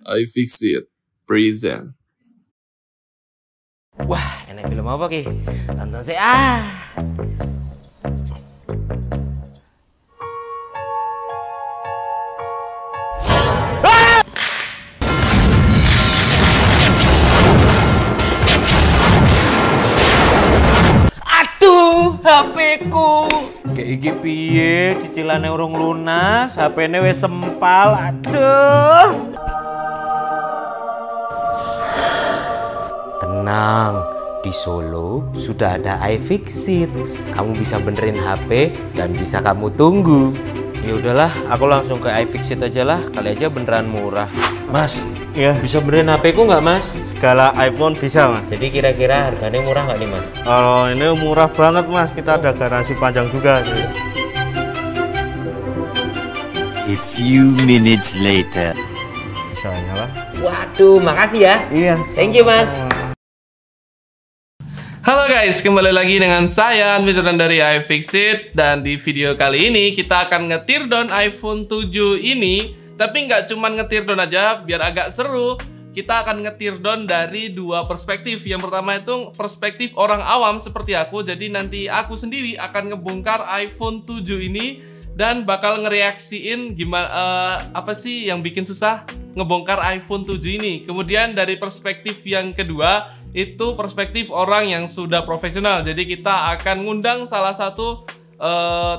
iFixit present. Wah, enak film apa ki? Tonton saya. Aduh, HP-ku. Kayak iki piye? Cicilane urung lunas, HP-ne wis sempal. Aduh. Tenang, di Solo sudah ada iFixit. Kamu bisa benerin HP dan bisa kamu tunggu. Ya udahlah, aku langsung ke iFixit aja lah. Kali aja beneran murah. Mas, Ya, bisa benerin HP-ku nggak mas? segala iPhone bisa mas. Jadi kira-kira harganya murah nggak nih mas? Kalau ini murah banget mas, kita ada garansi panjang juga. A few minutes later. Misalnya lah. Waduh, makasih ya. Iya. Thank you mas. Halo guys, kembali lagi dengan saya Anwitaran dari iFixit. Dan di video kali ini kita akan ngetear down iPhone 7 ini. Tapi nggak cuma ngetear down aja, biar agak seru. Kita akan ngetear down dari dua perspektif. Yang pertama itu perspektif orang awam seperti aku. Jadi nanti aku sendiri akan ngebongkar iPhone 7 ini dan bakal ngereaksiin gimana apa sih yang bikin susah ngebongkar iPhone 7 ini. Kemudian dari perspektif yang kedua itu perspektif orang yang sudah profesional. Jadi kita akan ngundang salah satu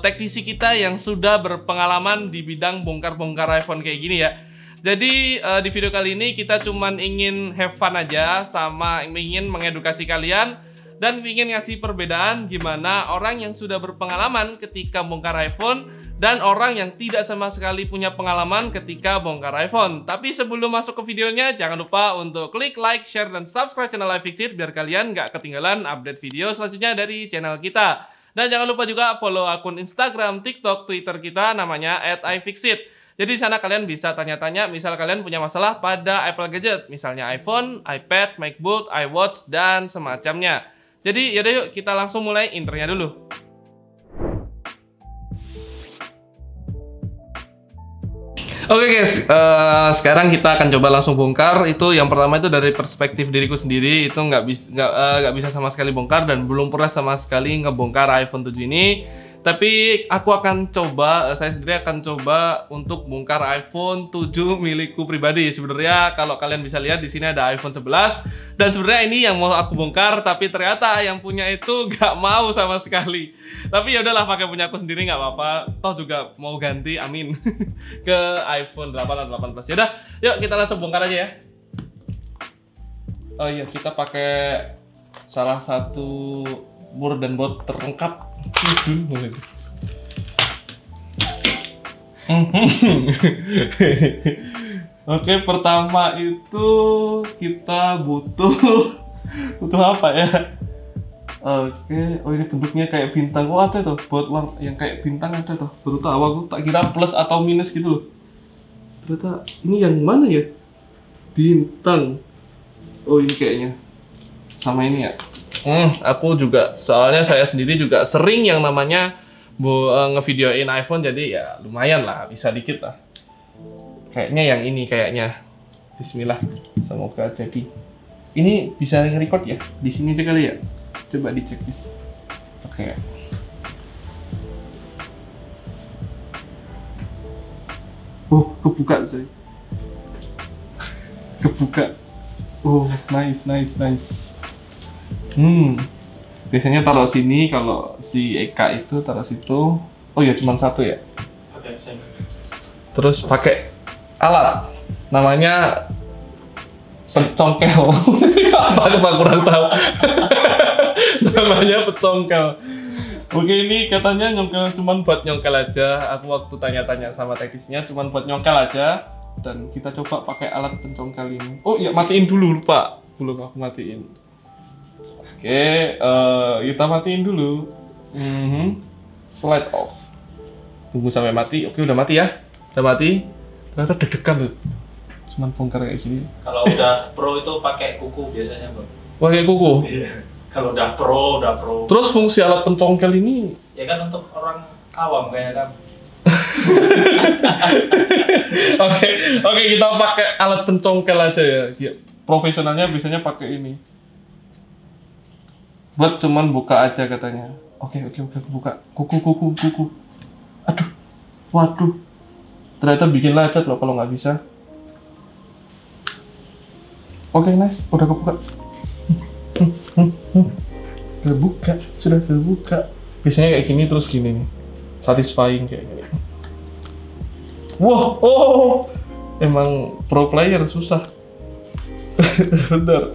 teknisi kita yang sudah berpengalaman di bidang bongkar-bongkar iPhone kayak gini ya. Jadi di video kali ini kita cuman ingin have fun aja, sama ingin mengedukasi kalian dan ingin ngasih perbedaan gimana orang yang sudah berpengalaman ketika bongkar iPhone dan orang yang tidak sama sekali punya pengalaman ketika bongkar iPhone. Tapi sebelum masuk ke videonya, jangan lupa untuk klik like, share, dan subscribe channel iFixit biar kalian nggak ketinggalan update video selanjutnya dari channel kita. Dan jangan lupa juga follow akun Instagram, TikTok, Twitter kita namanya @iFixit. Jadi di sana kalian bisa tanya-tanya, misal kalian punya masalah pada Apple gadget, misalnya iPhone, iPad, MacBook, iWatch, dan semacamnya. Jadi yaudah yuk kita langsung mulai intronya dulu. Oke guys, sekarang kita akan coba langsung bongkar. Itu yang pertama itu dari perspektif diriku sendiri, itu nggak bisa sama sekali bongkar dan belum pernah sama sekali ngebongkar iPhone 7 ini. Tapi aku akan coba, saya sendiri akan coba untuk bongkar iPhone 7 milikku pribadi. Sebenarnya kalau kalian bisa lihat di sini ada iPhone 11 dan sebenarnya ini yang mau aku bongkar, tapi ternyata yang punya itu nggak mau sama sekali. Tapi ya udahlah, pakai punya aku sendiri nggak apa-apa. Toh juga mau ganti, amin, ke iPhone 8 atau 8 Plus. Yaudah, yuk kita langsung bongkar aja ya. Oh iya, kita pakai salah satu motherboard terlengkap. Oke, pertama itu kita butuh apa ya? Oke, oh ini bentuknya kayak bintang. Oh ada tuh, buat yang kayak bintang ada tuh. Baru tahu aku, tak kira plus atau minus gitu loh. Ternyata ini yang mana ya? Bintang. Oh ini kayaknya sama ini ya. Aku juga, soalnya saya sendiri juga sering yang namanya ngevideoin iPhone, jadi ya lumayan lah, bisa dikit lah. Kayaknya yang ini kayaknya. Bismillah, semoga jadi. Ini bisa nge-record ya? Di sini aja kali ya? Coba dicek nih. Oke. Oh, kebuka coy. Kebuka. Oh, nice. Biasanya taruh sini, kalau si Eka itu taruh situ. Oh ya, cuma satu ya. Terus pakai alat, namanya pecongkel. Apa kurang tahu. Namanya pecongkel. Oke, ini katanya nyongkel, cuman buat nyongkel aja. Aku waktu tanya-tanya sama teknisnya, cuman buat nyongkel aja. Dan kita coba pakai alat pencongkel ini. Oh iya, matiin dulu, lupa. Belum aku matiin. Oke, kita matiin dulu. Slide off. Tunggu sampai mati. Oke, udah mati ya. Udah mati. Ternyata deg-degan loh. Cuman bongkar kayak gini. Kalau udah pro itu pakai kuku biasanya, Bang. Pakai kuku? Iya. Kalau udah pro. Terus fungsi alat pencongkel ini? Ya kan untuk orang awam kayak kan. Oke, kita pakai alat pencongkel aja ya. Ya, profesionalnya biasanya pakai ini. Buat cuman buka aja katanya. Oke, buka. Kuku. Aduh. Waduh. Ternyata bikin lecet loh kalau nggak bisa. Oke, nice. Udah kebuka. Sudah kebuka. Biasanya kayak gini terus gini nih. Satisfying kayak gini. Wah, emang pro player susah. Bentar.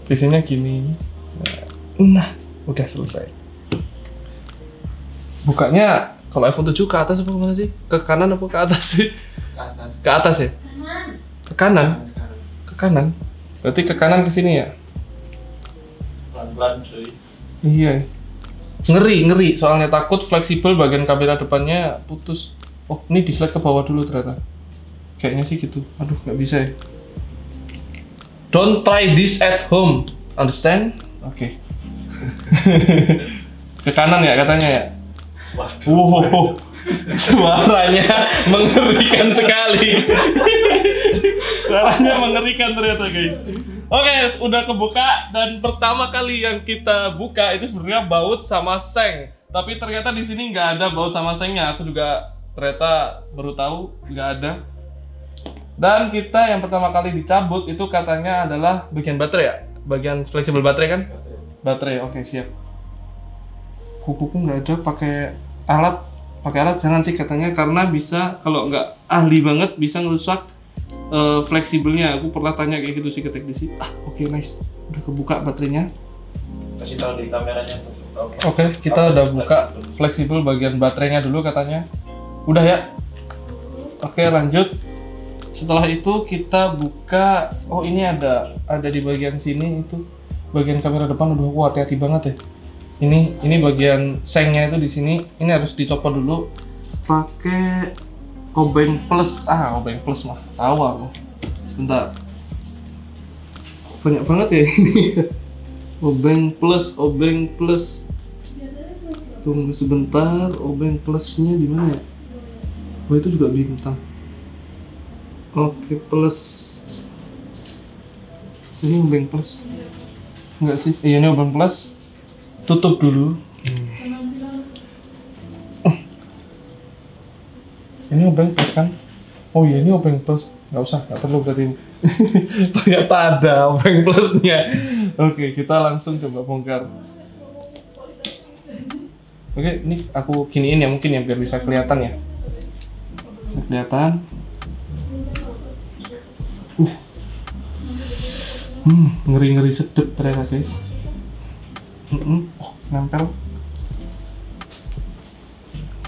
Biasanya gini. Nah, udah selesai. Bukanya kalau iPhone 7 ke atas apa kemana sih? Ke kanan apa ke atas sih? Ke atas ya? Ke kanan. Ke kanan. Berarti ke kanan ke sini ya? Pelan-pelan cuy. Iya. Ngeri. Soalnya takut fleksibel bagian kamera depannya putus. Oh, ini di slide ke bawah dulu ternyata. Kayaknya sih gitu. Aduh, nggak bisa ya. Don't try this at home. Understand? Oke. Ke kanan ya katanya ya? Wow, suaranya mengerikan sekali. Suaranya mengerikan ternyata guys. Oke, udah kebuka dan pertama kali yang kita buka itu sebenarnya baut sama seng. Tapi ternyata di sini nggak ada baut sama sengnya. Aku juga ternyata baru tahu nggak ada. Dan kita yang pertama kali dicabut itu katanya adalah bagian baterai ya, bagian fleksibel baterai kan? Baterai, oke siap. Kukuku nggak ada, pakai alat jangan sih katanya karena bisa kalau nggak ahli banget bisa ngerusak fleksibelnya. Aku pernah tanya kayak gitu sih ke teknisi. Oke, nice, udah kebuka baterainya. Kasih tahu di kameranya tuh. Oke, kita udah buka fleksibel bagian baterainya dulu katanya. Udah ya. Oke, lanjut. Setelah itu kita buka. Oh, ini ada di bagian sini itu bagian kamera depan. Udah, wah hati-hati banget ya. Ini bagian sengnya itu di sini. Ini harus dicopot dulu pakai obeng plus. Obeng plus mah tahu aku. Sebentar. Banyak banget ya ini. Obeng plus. Tunggu sebentar, obeng plusnya di mana ya? Oh, itu juga bintang. Oke, plus. Ini obeng plus. Enggak sih? Iya, ini obeng plus. Tutup dulu. Ini obeng plus kan? Oh iya, ini obeng plus. Nggak usah, nggak perlu berarti. Ternyata ada obeng plusnya. Oke, kita langsung coba bongkar. Oke, ini aku giniin ya mungkin ya biar bisa kelihatan ya. Bisa kelihatan. Ngeri-ngeri sedep ternyata guys. Nempel.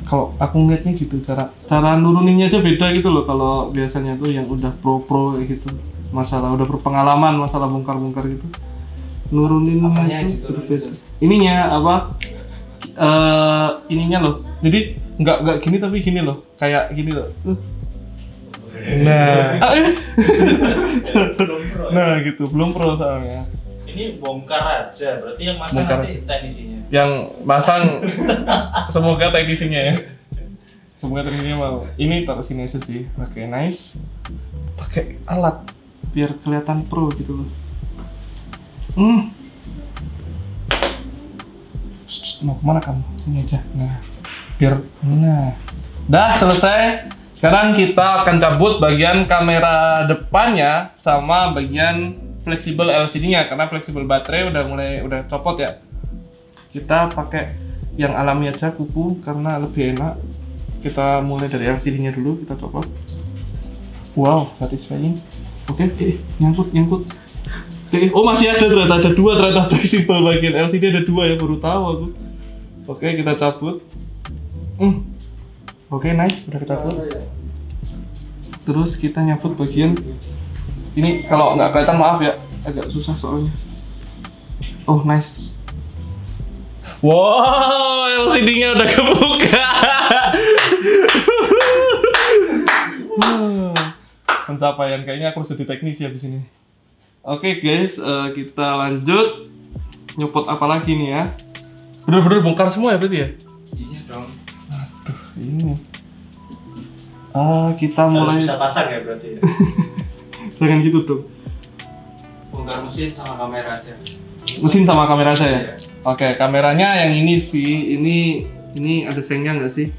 Kalau aku ngeliatnya gitu, cara nuruninnya aja beda gitu loh. Kalau biasanya tuh yang udah pro gitu, masalah udah berpengalaman masalah bongkar gitu, nuruninnya itu beda. Ininya apa? Ininya loh. Jadi nggak gini tapi gini loh, kayak gini loh. Nah gitu, belum pro soalnya. Ini bongkar aja, berarti yang masang nanti teknisinya. Yang masang semoga teknisinya ya. Semoga teknisinya mau. Ini taruh sini aja sih. Oke, nice. Pakai alat biar kelihatan pro gitu loh. Mau kemana kamu? Sini aja. Nah, dah selesai. Sekarang kita akan cabut bagian kamera depannya sama bagian fleksibel LCD-nya karena fleksibel baterai udah copot ya. Kita pakai yang alami aja kuku karena lebih enak. Kita mulai dari LCD-nya dulu, kita copot. Wow, satisfying. Oke, nyangkut. Oh masih ada ternyata, ada dua ternyata fleksibel bagian LCD ada dua ya, baru tahu aku. Oke, kita cabut. Oke, nice, udah kecabut. Terus kita nyabut bagian ini, kalau nggak kelihatan maaf ya, agak susah soalnya. Oh, nice. Wow, LCD-nya udah kebuka. Pencapaian, kayaknya aku harus jadi teknisi habis ini. Oke guys, kita lanjut. Nyopot apa lagi nih ya? Bener-bener bongkar semua ya berarti ya? Iya dong. Aduh, ini Kita Harus mulai. bisa pasang ya berarti ya. Jangan gitu dong. Bongkar mesin sama kamera aja. Mesin sama kamera saya. Iya. Oke, kameranya yang ini sih. Ini ada sengnya nggak sih?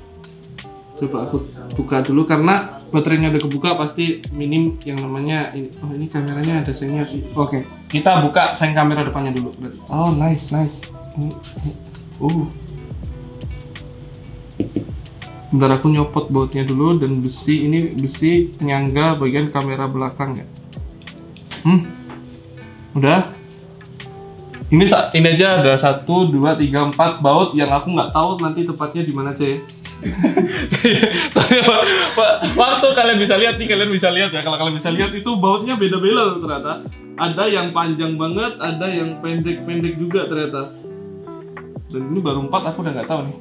Coba aku buka dulu karena baterainya udah kebuka pasti minim yang namanya ini. Oh, ini kameranya ada sengnya sih. Oke, kita buka seng kamera depannya dulu. Oh, nice. Ini. Bentar aku nyopot bautnya dulu dan besi ini besi penyangga bagian kamera belakang ya. Udah. Ini aja ada 1, 2, 3, 4 baut yang aku nggak tahu nanti tepatnya di mana aja ya. Soalnya waktu kalian bisa lihat ya, kalau kalian bisa lihat itu bautnya beda-beda loh ternyata. Ada yang panjang banget, ada yang pendek-pendek juga ternyata. Dan ini baru 4, aku udah nggak tahu nih.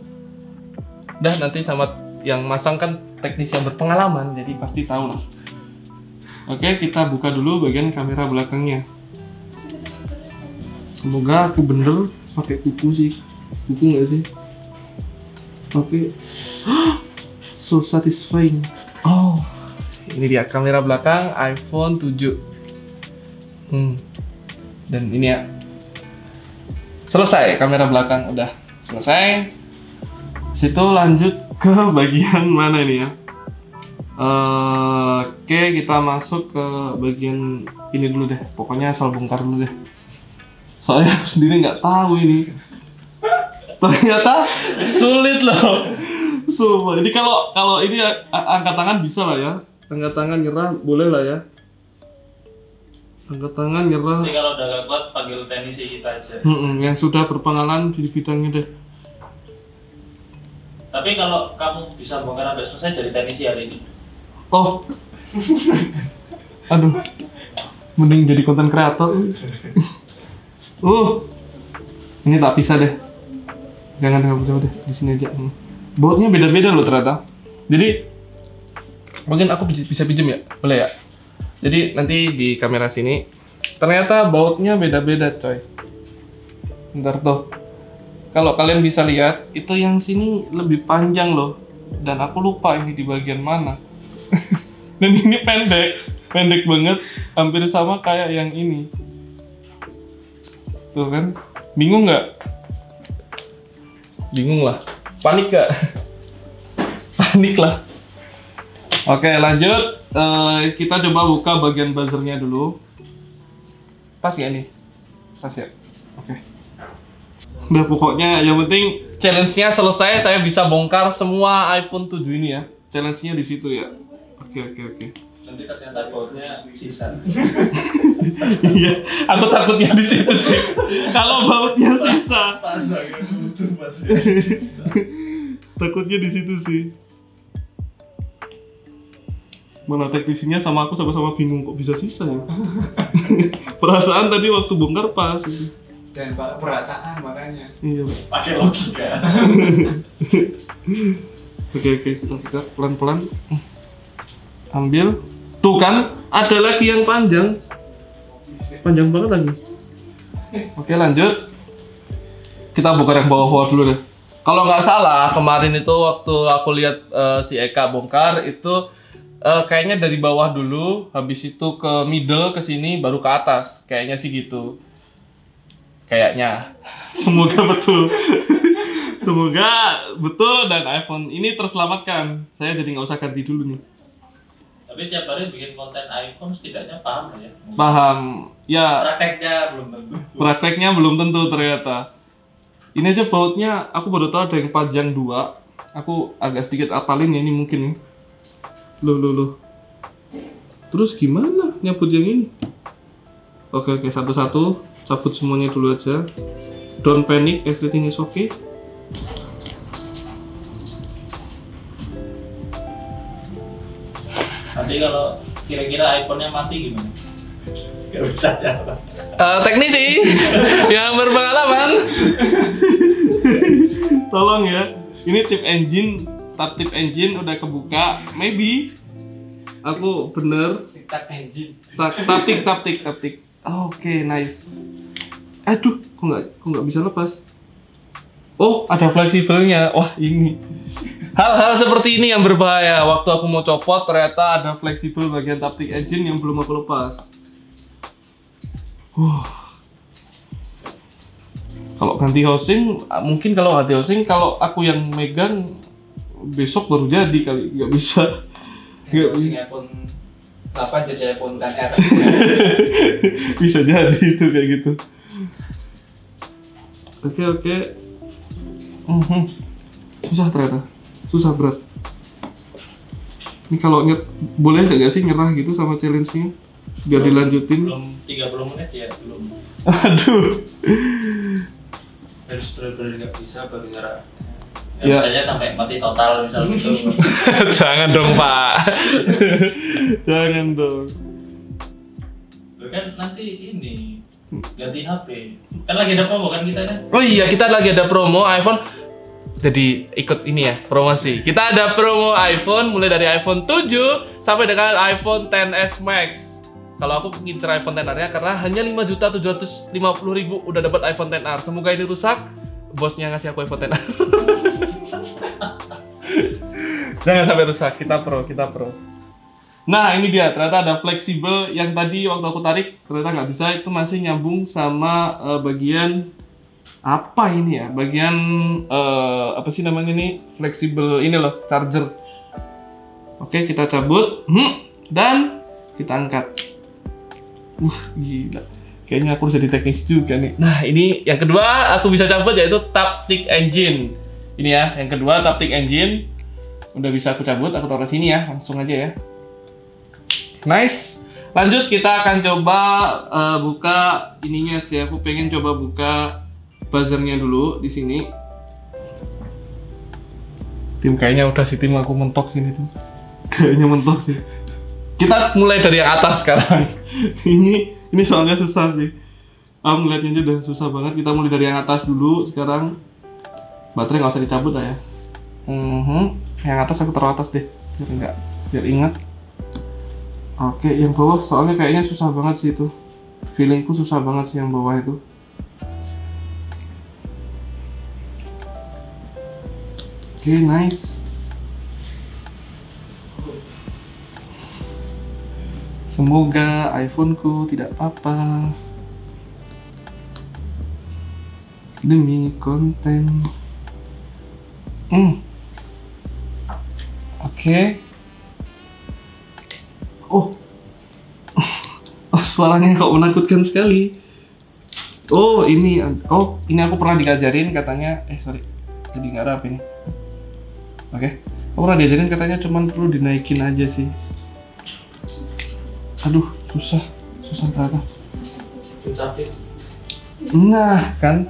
Dah nanti sama yang masang kan teknis yang berpengalaman, jadi pasti tahu lah. Oke, kita buka dulu bagian kamera belakangnya. Semoga aku bener pakai kuku sih. Kuku nggak sih? Oke. So satisfying. Oh, ini dia kamera belakang iPhone 7. Dan ini ya. Selesai kamera belakang udah selesai. Situ lanjut ke bagian mana ini ya? Oke, kita masuk ke bagian ini dulu deh. Pokoknya asal bongkar dulu deh. Soalnya aku sendiri nggak tahu ini. Ternyata sulit loh. Sumpah. Jadi kalau ini angkat tangan bisa lah ya. Angkat tangan nyerah boleh lah ya. Angkat tangan nyerah. Jadi kalau udah gak kuat panggil teknisi kita aja. Yang sudah berpengalaman di bidangnya deh. Tapi kalau kamu bisa bongkar sampai selesai jadi teknisi hari ini. Oh. Aduh. Mending jadi konten kreator. Ini tak bisa deh. Jangan jauh deh, di sini aja. Bautnya beda-beda loh ternyata. Jadi mungkin aku bisa pinjem ya, boleh ya? Jadi nanti di kamera sini ternyata bautnya beda-beda coy. Bentar tuh. Kalau kalian bisa lihat itu yang sini lebih panjang loh. Dan aku lupa ini di bagian mana. Dan ini pendek banget, hampir sama kayak yang ini. Tuh kan, bingung nggak? Bingung lah, panik gak? Panik lah. Oke lanjut, kita coba buka bagian buzzernya dulu. Pas ya ini? Pas ya? Oke. Udah pokoknya yang penting challenge-nya selesai, saya bisa bongkar semua iPhone 7 ini ya. Challenge-nya di situ ya. Oke. Nanti ternyata bautnya sisa. Iya, aku takutnya di situ sih. Kalau bautnya sisa. Takutnya di situ sih. Mana teknisinya sama aku sama-sama bingung kok bisa sisa ya. Perasaan tadi waktu bongkar pas. Dan perasaan makanya. Iya. Pakai logika. Oke, kita buka pelan-pelan. Ambil. Tuh kan, ada lagi yang panjang. Panjang banget lagi. Oke, lanjut. Kita buka yang bawah-bawah dulu deh. Kalau nggak salah, kemarin itu waktu aku lihat si Eka bongkar itu kayaknya dari bawah dulu, habis itu ke middle, ke sini, baru ke atas. Kayaknya sih gitu. Kayaknya. Semoga betul. Semoga betul dan iPhone ini terselamatkan. Saya jadi nggak usah ganti dulu nih. Tapi tiap hari bikin konten iPhone setidaknya paham lah ya. Paham. Ya. Prakteknya belum tentu. Prakteknya belum tentu ternyata. Ini aja bautnya aku baru tahu ada yang panjang 2. Aku agak sedikit apalin ya ini mungkin nih. Loh. Terus gimana nyabut yang ini? Oke, satu-satu. Cabut semuanya dulu aja. Don't panic, everything is okay. Nanti kalau kira-kira iPhone-nya mati gimana? Gak bisa ya. Teknisi yang berpengalaman. Tolong ya. Ini tip engine udah kebuka. Maybe aku bener. Tap engine. Taptik. Oke, nice. Aduh, kok nggak bisa lepas? Oh, ada fleksibelnya. Wah, ini. Hal-hal seperti ini yang berbahaya. Waktu aku mau copot, ternyata ada fleksibel bagian Taptic Engine yang belum aku lepas. Kalau ganti housing, mungkin kalau ganti housing, kalau aku yang megang besok baru jadi kali, nggak bisa. Nggak bisa. iPhone 8 jadi iPhone XR. Bisa jadi itu kayak gitu. Oke. Susah ternyata, susah berat. Ini kalau boleh nggak sih nyerah gitu sama challenge-nya? Biar dilanjutin. Belum 30 menit ya, belum. Aduh. Harus benar-benar nggak bisa baru nyerah. Ya. Misalnya sampai mati total misal gitu. Jangan dong Pak. Jangan dong. Loh kan nanti ini ganti HP. Kan lagi ada promo kan kita kan? Oh iya, kita lagi ada promo iPhone. Jadi ikut ini ya, promosi. Kita ada promo iPhone mulai dari iPhone 7 sampai dengan iPhone XS Max. Kalau aku ngincer iPhone XR-nya karena hanya 5.750.000 udah dapat iPhone XR. Semoga ini rusak, bosnya ngasih aku iPhone XR. Jangan sampai rusak, kita pro. Nah ini dia, ternyata ada fleksibel yang tadi waktu aku tarik ternyata nggak bisa, itu masih nyambung sama bagian apa ini ya? Bagian apa sih namanya ini? Fleksibel ini loh, charger. Oke, kita cabut dan kita angkat. Gila. Kayaknya aku harus jadi teknis juga nih. Nah, ini yang kedua aku bisa cabut yaitu Taptic Engine. Ini ya, yang kedua Taptic Engine. Udah bisa aku cabut, aku taruh sini ya, langsung aja ya. Nice. Lanjut kita akan coba buka ininya sih. Aku pengen coba buka buzzernya dulu di sini. Tim kayaknya udah sih, tim aku mentok sini tuh. Kayaknya mentok sih. Kita mulai dari yang atas sekarang. ini soalnya susah sih. Aku ngeliatnya aja udah susah banget. Kita mulai dari yang atas dulu sekarang. Baterai nggak usah dicabut lah ya. Yang atas aku taruh atas deh. Biar ingat. Oke, yang bawah soalnya kayaknya susah banget sih itu. Feelingku susah banget sih yang bawah itu. Oke, nice. Semoga iPhoneku tidak apa-apa demi konten. Oke. Oh, suaranya kok menakutkan sekali. Oh, ini aku pernah diajarin katanya. Sorry, jadi nggak ada apa ini. Oke, aku pernah diajarin katanya cuman perlu dinaikin aja sih. Aduh, susah ternyata. Sakit. Nah, kan.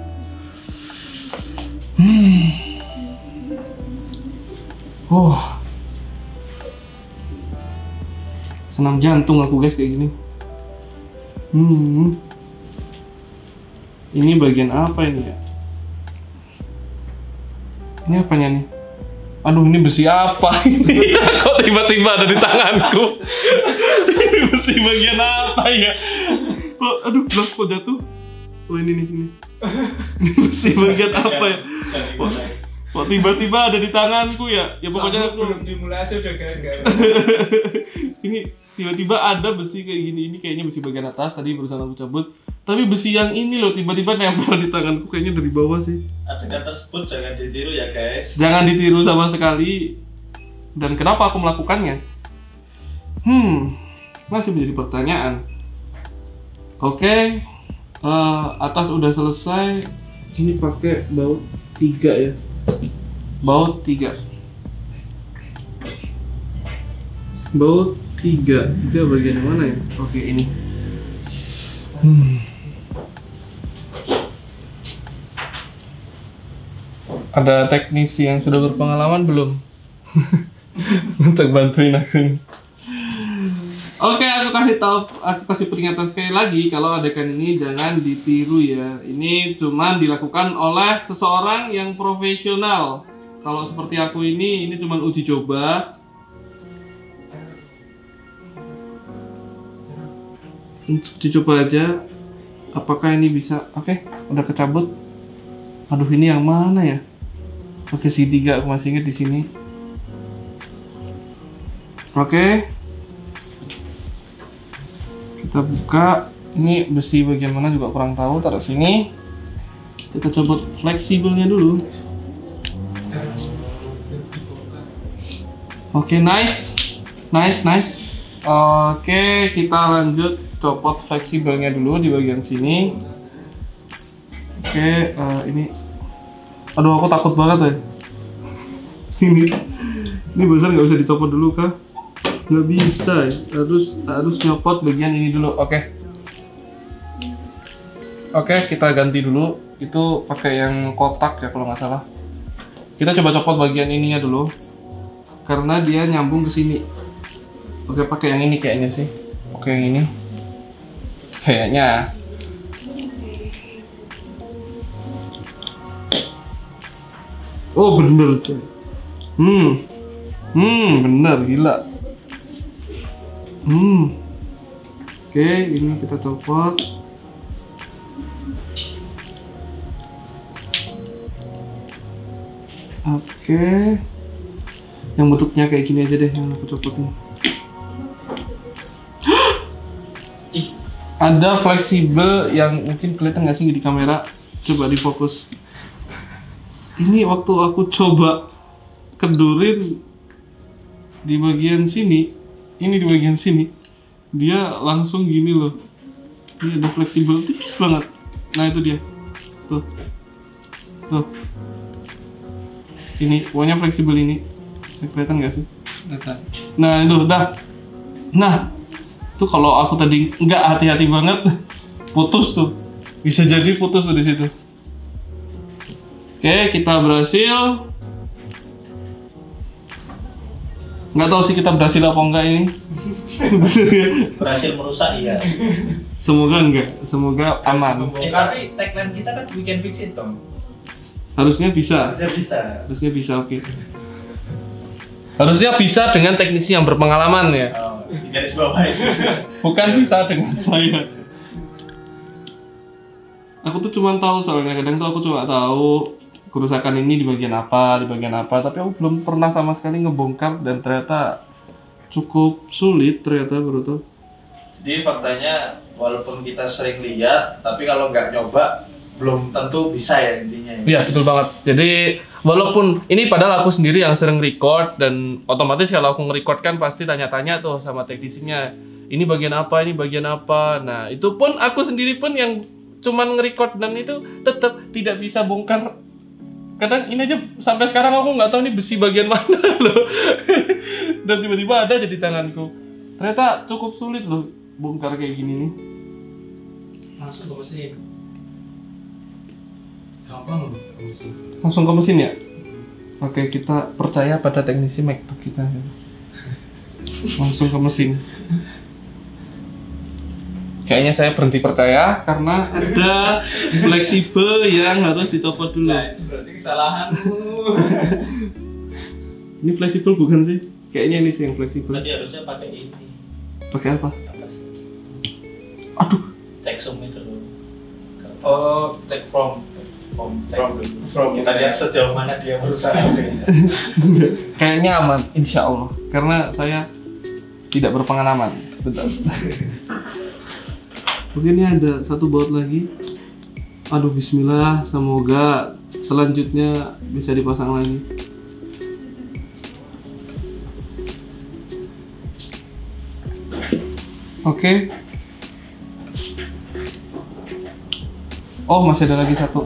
Senam jantung aku guys kayak gini. Ini bagian apa ini ya? Ini apanya nih? Aduh, ini besi apa ini? Kok tiba-tiba ada di tanganku? Ini besi bagian apa ya? Aduh, kok jatuh? Oh ini nih. Ini besi bagian apa ya? Kok tiba-tiba ada di tanganku ya? Ya pokoknya aku belum dimulai aja udah gagal. Ini tiba-tiba ada besi kayak gini. Ini kayaknya besi bagian atas, tadi berusaha aku cabut. Tapi besi yang ini loh tiba-tiba nempel di tanganku, kayaknya dari bawah sih. Ada kata sebut jangan ditiru ya guys. Jangan ditiru sama sekali. Dan kenapa aku melakukannya? Masih menjadi pertanyaan. Oke, atas udah selesai. Ini pakai baut 3 ya. Baut 3. Baut 3 bagian mana ya? Oke, ini. Ada teknisi yang sudah berpengalaman belum? Untuk bantuin aku. Oke, aku kasih peringatan sekali lagi kalau adegan ini jangan ditiru ya. Ini cuman dilakukan oleh seseorang yang profesional. Kalau seperti aku ini cuman uji coba. Uji coba aja. Apakah ini bisa? Oke, udah kecabut. Aduh, ini yang mana ya? Oke, segitiga aku masih ingat di sini. Oke. Kita buka. Ini besi bagian mana juga kurang tahu. Taruh sini. Kita coba fleksibelnya dulu. Oke, nice. Oke, kita lanjut copot fleksibelnya dulu di bagian sini. Oke, ini. Aduh, aku takut banget ya. Ini besar nggak bisa dicopot dulu kah? Nggak bisa ya. Harus nyopot bagian ini dulu. Oke, kita ganti dulu. Itu pakai yang kotak ya kalau nggak salah. Kita coba copot bagian ininya dulu. Karena dia nyambung ke sini. Oke, pakai yang ini kayaknya sih. Oke, yang ini. Kayaknya. Oh, bener. Bener, gila. Oke, ini kita copot. Oke. Yang bentuknya kayak gini aja deh yang aku copot nih. Ada fleksibel yang mungkin kelihatan nggak sih di kamera? Coba difokus. Ini waktu aku coba kedurin di bagian sini, ini di bagian sini, dia langsung gini loh. Ini ada fleksibel tipis banget. Nah itu dia. Tuh. Ini pokoknya fleksibel ini. Kelihatan nggak sih? Kelihatan. Nah itu dah. Nah itu kalau aku tadi nggak hati-hati banget, putus tuh. Bisa jadi putus tuh di situ. Oke, kita berhasil. Nggak tahu sih kita berhasil apa enggak ini. Berhasil merusak iya. Semoga enggak. Semoga aman. Tapi tagline kita kan we can fix it dong. Harusnya bisa. Harusnya bisa, oke. Harusnya bisa dengan teknisi yang berpengalaman ya. Oh, di garis bawah itu. Bukan bisa dengan saya. Aku tuh cuma tahu soalnya kadang tuh aku cuma tahu kerusakan ini di bagian apa, tapi aku belum pernah sama sekali ngebongkar dan ternyata cukup sulit ternyata bro tuh. Jadi faktanya walaupun kita sering lihat, tapi kalau nggak nyoba belum tentu bisa ya intinya. Iya betul banget. Jadi walaupun ini padahal aku sendiri yang sering record dan otomatis kalau aku nge-record kan pasti tanya-tanya tuh sama teknisinya. Ini bagian apa, ini bagian apa. Nah itu pun aku sendiri pun yang cuman nge-record dan itu tetap tidak bisa bongkar. Kadang ini aja sampai sekarang aku nggak tahu ini besi bagian mana loh. Dan tiba-tiba ada jadi tanganku. Ternyata cukup sulit loh bongkar kayak gini nih. Langsung ke mesin. Gampang loh ke mesin. Langsung ke mesin ya? Oke, kita percaya pada teknisi MacBook kita. Langsung ke mesin. Kayaknya saya berhenti percaya karena ada fleksibel yang harus dicopot dulu. Nah, itu berarti kesalahanmu. Ini fleksibel bukan sih? Kayaknya ini sih yang fleksibel. Tadi harusnya pakai ini. Pakai apa? Apa sih? Aduh. Cek zoom itu loh. Oh, cek from kita lihat sejauh mana dia merusak HP. Kayaknya aman, insya Allah. Karena saya tidak berpengalaman. Bentar. Oke, ini ada satu baut lagi. Aduh, bismillah. Semoga selanjutnya bisa dipasang lagi. Oke. Oh, masih ada lagi satu.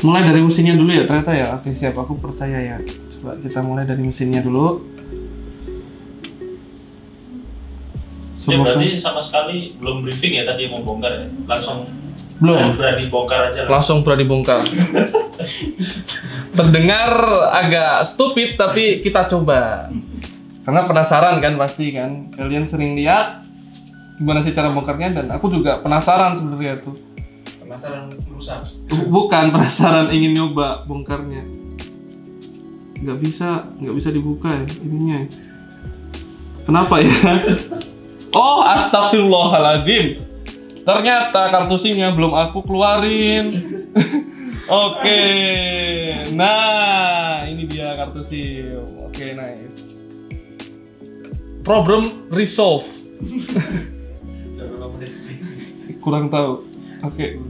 Mulai dari mesinnya dulu ya ternyata ya. Oke siap, aku percaya ya. Coba kita mulai dari mesinnya dulu. Ya berarti sama sekali belum briefing ya tadi mau bongkar ya? Langsung belum berani bongkar aja. Langsung berani bongkar. Terdengar agak stupid tapi kita coba. Karena penasaran kan pasti kan. Kalian sering lihat gimana sih cara bongkarnya dan aku juga penasaran sebenarnya tuh. Penasaran rusak. Bukan penasaran ingin nyoba bongkarnya. Nggak bisa dibuka ya ininya. Kenapa ya? Oh, astagfirullahaladzim. Ternyata kartu SIM-nya belum aku keluarin. Oke. Nah, ini dia kartu SIM. Oke, nice. Problem resolve. Kurang tahu. Oke.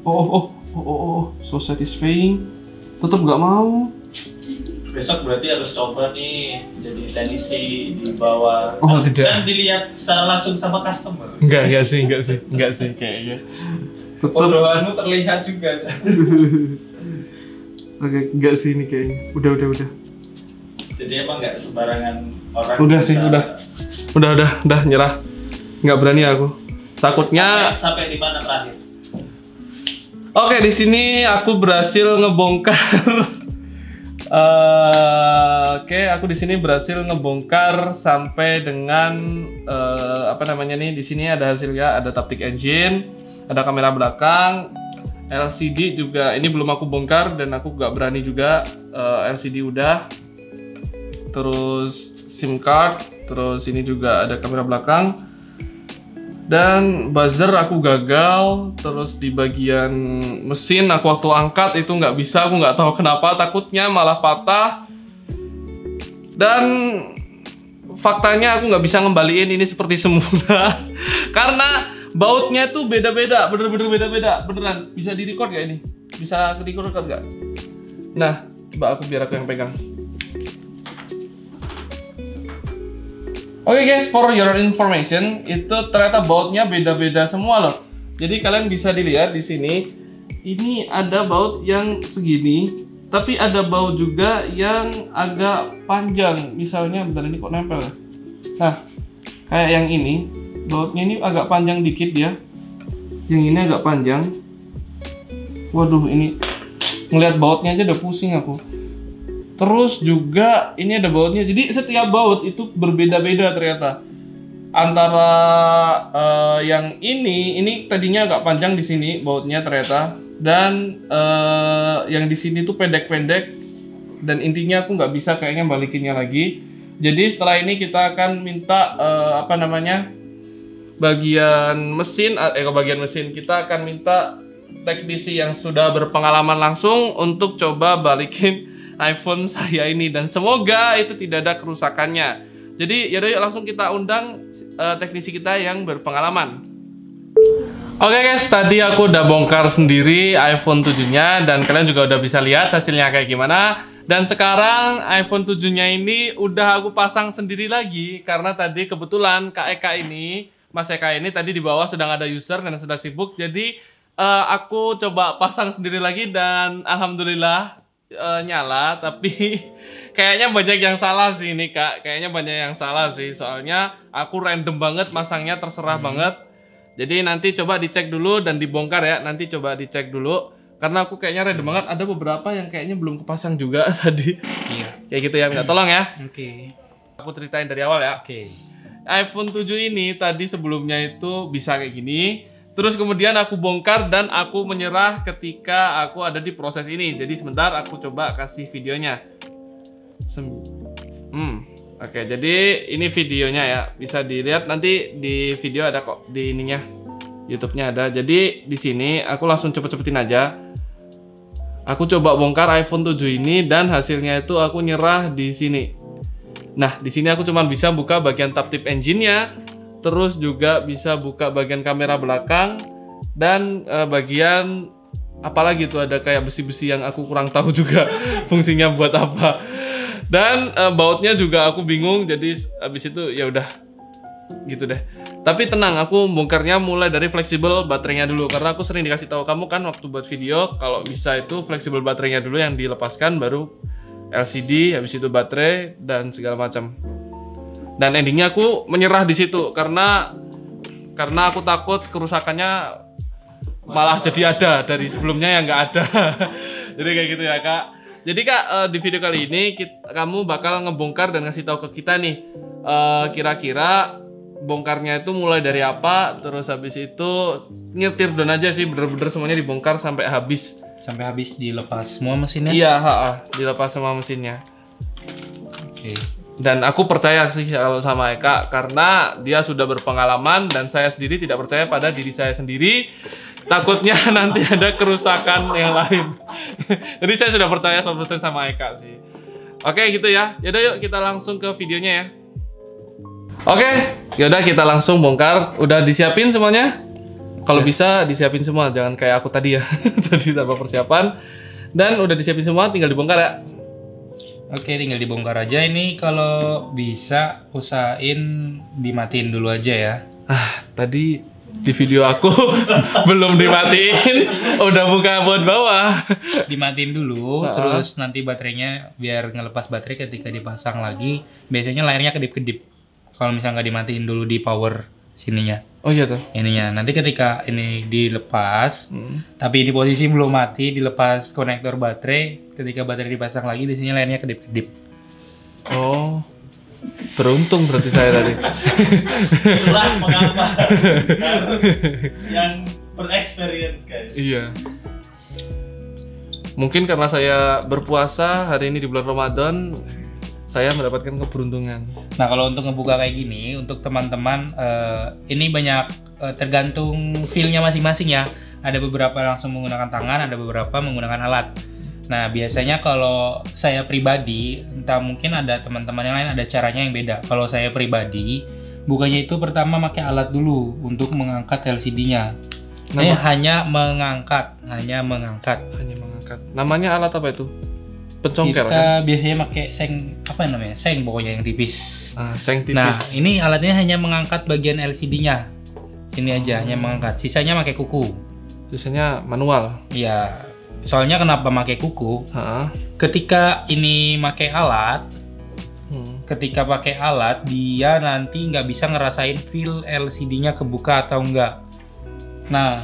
Oh, so satisfying. Tetap nggak mau. Besok berarti harus coba nih jadi teknisi di bawah. Oh, tidak. Kan dilihat secara langsung sama customer. Enggak sih kayaknya. Doaanmu terlihat juga. Oke, enggak sih ini kayaknya. Udah. Jadi emang nggak sembarangan orang. Udah bisa- sih, udah nyerah. Nggak berani aku. Takutnya. Sampai di mana terakhir? Oke, di sini aku berhasil ngebongkar. Aku di sini berhasil ngebongkar sampai dengan apa namanya nih? Di sini ada hasilnya, ada Taptic Engine, ada kamera belakang, LCD juga. Ini belum aku bongkar dan aku nggak berani juga. LCD udah. Terus SIM card, terus ini juga ada kamera belakang. Dan buzzer aku gagal, terus di bagian mesin aku waktu angkat itu nggak bisa, aku nggak tahu kenapa, takutnya malah patah. Dan faktanya aku nggak bisa ngembaliin ini seperti semula karena bautnya tuh beda-beda, bener-bener beda-beda, beneran. Bisa di-record gak ini? Bisa di-record nggak? Nah, coba biar aku yang pegang. Oke guys, for your information, itu ternyata bautnya beda-beda semua loh. Jadi kalian bisa dilihat di sini, ini ada baut yang segini, tapi ada baut juga yang agak panjang. Misalnya, bentar ini kok nempel ya? Nah, kayak yang ini, bautnya ini agak panjang dikit ya. Yang ini agak panjang. Waduh, ini ngeliat bautnya aja udah pusing aku. Terus juga ini ada bautnya, jadi setiap baut itu berbeda-beda ternyata. Antara yang ini tadinya agak panjang di sini bautnya ternyata, dan yang di sini tuh pendek-pendek. Dan intinya aku nggak bisa kayaknya balikinnya lagi. Jadi setelah ini kita akan minta bagian mesin kita akan minta teknisi yang sudah berpengalaman langsung untuk coba balikin iPhone saya ini, dan semoga itu tidak ada kerusakannya. Jadi yaudah, yuk langsung kita undang teknisi kita yang berpengalaman. Oke guys, tadi aku udah bongkar sendiri iPhone 7-nya dan kalian juga udah bisa lihat hasilnya kayak gimana. Dan sekarang iPhone 7-nya ini udah aku pasang sendiri lagi karena tadi kebetulan Mas Eka ini tadi di bawah sedang ada user dan sedang sibuk. Jadi aku coba pasang sendiri lagi dan alhamdulillah nyala, tapi kayaknya banyak yang salah sih ini Kak. Kayaknya banyak yang salah sih, soalnya aku random banget masangnya, terserah banget. Jadi nanti coba dicek dulu dan dibongkar ya. Nanti coba dicek dulu karena aku kayaknya random banget. Ada beberapa yang kayaknya belum kepasang juga tadi. Iya. Kayak gitu ya, minta tolong ya. Oke. Aku ceritain dari awal ya. Oke. iPhone 7 ini tadi sebelumnya itu bisa kayak gini. Terus kemudian aku bongkar dan aku menyerah ketika aku ada di proses ini. Jadi sebentar aku coba kasih videonya. Oke, jadi ini videonya ya. Bisa dilihat nanti di video ada kok, di ininya. YouTube-nya ada. Jadi di sini aku langsung cepet-cepetin aja. Aku coba bongkar iPhone 7 ini dan hasilnya itu aku nyerah di sini. Nah, di sini aku cuma bisa buka bagian Taptic Engine-nya. Terus juga bisa buka bagian kamera belakang dan bagian apalagi tuh, ada kayak besi-besi yang aku kurang tahu juga fungsinya buat apa. Dan bautnya juga aku bingung, jadi habis itu ya udah gitu deh. Tapi tenang, aku bongkarnya mulai dari fleksibel baterainya dulu karena aku sering dikasih tahu kamu kan waktu buat video kalau bisa itu fleksibel baterainya dulu yang dilepaskan, baru LCD, habis itu baterai dan segala macam. Dan endingnya aku menyerah di situ karena aku takut kerusakannya malah jadi ada dari sebelumnya yang nggak ada. Jadi kayak gitu ya Kak. Jadi Kak, di video kali ini kamu bakal ngebongkar dan ngasih tahu ke kita nih kira-kira bongkarnya itu mulai dari apa, terus habis itu nyetir down aja sih, bener-bener semuanya dibongkar sampai habis. Sampai habis dilepas semua mesinnya? Iya, dilepas semua mesinnya. Oke. Dan aku percaya sih kalau sama Eka karena dia sudah berpengalaman dan saya sendiri tidak percaya pada diri saya sendiri. Takutnya nanti ada kerusakan yang lain. Jadi saya sudah percaya 100% sama Eka sih. Oke gitu ya. Yaudah yuk kita langsung ke videonya ya. Oke, yaudah kita langsung bongkar. Udah disiapin semuanya? Kalau bisa disiapin semua, jangan kayak aku tadi ya. Tadi tanpa persiapan. Dan udah disiapin semua, tinggal dibongkar ya. Oke, tinggal dibongkar aja. Ini kalau bisa usahain dimatiin dulu aja ya. Tadi di video aku belum dimatiin, udah buka buat bawah. Dimatiin dulu, terus nanti baterainya biar ngelepas baterai ketika dipasang lagi. Biasanya layarnya kedip-kedip. Kalau misalnya nggak dimatiin dulu di power sininya. Oh iya tuh. Ininya. Nanti ketika ini dilepas, tapi di posisi belum mati, dilepas konektor baterai. Ketika baterai dipasang lagi, di sini layarnya kedip-kedip. Oh, beruntung berarti saya tadi. Itulah mengapa harus yang berexperience guys. Iya. Mungkin karena saya berpuasa hari ini di bulan Ramadan, saya mendapatkan keberuntungan. Nah, kalau untuk ngebuka kayak gini, untuk teman-teman, ini banyak tergantung feel-nya masing-masing ya. Ada beberapa langsung menggunakan tangan, ada beberapa menggunakan alat. Nah, biasanya kalau saya pribadi, entah mungkin ada teman-teman yang lain ada caranya yang beda. Kalau saya pribadi, bukanya itu pertama pakai alat dulu untuk mengangkat LCD-nya. Ini hanya mengangkat. Hanya mengangkat. Namanya alat apa itu? Pencongkel Kita kan? biasanya pakai seng, apa namanya? Seng pokoknya yang tipis. Seng tipis. Nah, ini alatnya hanya mengangkat bagian LCD-nya. Ini aja, hanya mengangkat. Sisanya pakai kuku. Sisanya manual. Iya. Soalnya kenapa pakai kuku? Ketika ini pakai alat, ketika pakai alat dia nanti nggak bisa ngerasain feel LCD-nya kebuka atau enggak. Nah,